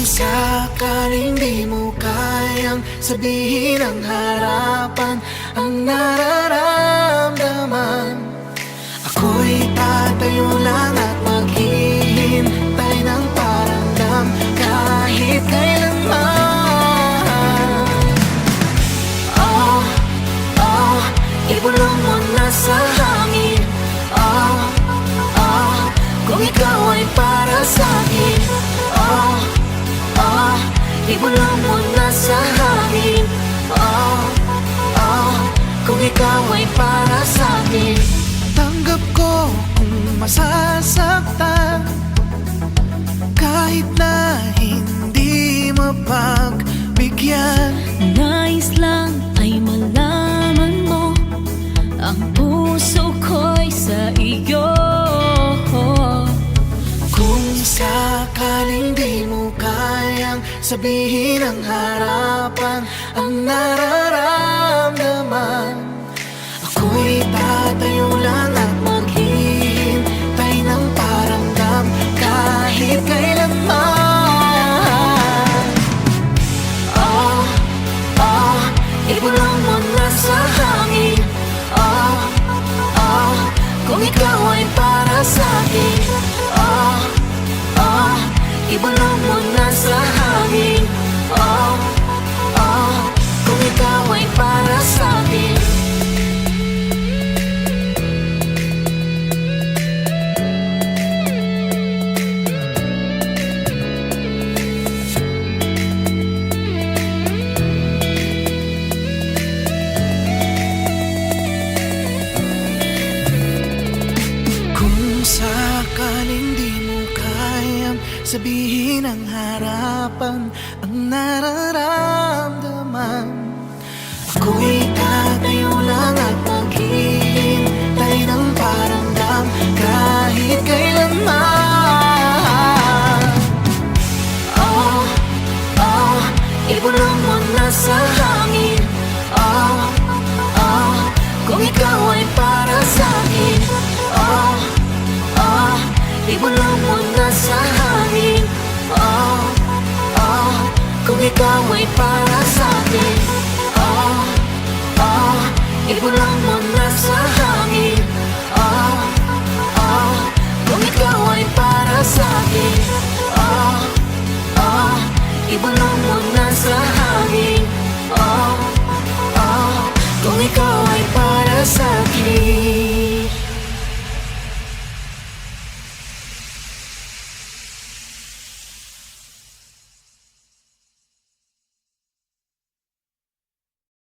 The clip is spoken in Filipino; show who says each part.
Speaker 1: sakaling di mo kayang sabihin ang harapan ang nararamdaman, ako'y tatayo lang at maghihintay ng paramdam kahit kailanman. Oh, oh, ibulong mo na sa hangin. Oh, oh, kung ikaw ay para sa'kin. Oh, oh, ibulong mo na sa hangin. Oh, oh, kung ikaw ay para sa'kin. Tanggap ko kung masasaktan, kahit na hindi mapagbigyan.
Speaker 2: Nais lang ay malaman mo ang puso ko'y sa iyo.
Speaker 1: Kung sakaling di mo kayang sabihin ang harapan ang nararamdaman, ako'y tatayo lang at maghihintay ng paramdam kahit kailanman. Oh, oh, ibulong mo na sa hangin. Oh, oh, kung ikaw ay para sa'kin. Oh, oh, ibulong mo na sa hangin. Oh, oh, kung ikaw ay para sa'kin. Sakaling di mo kayang sabihin ang harapan ang nararamdaman, ako'y tatayo lang at maghihintay ng paramdam kahit kailanman. Oh, oh, ibulong mo na sa hangin. Oh, oh, kung ikaw ay para sa'kin. Oh, oh, ibulong mo na sa hangin. Oh, oh, kung ikaw ay para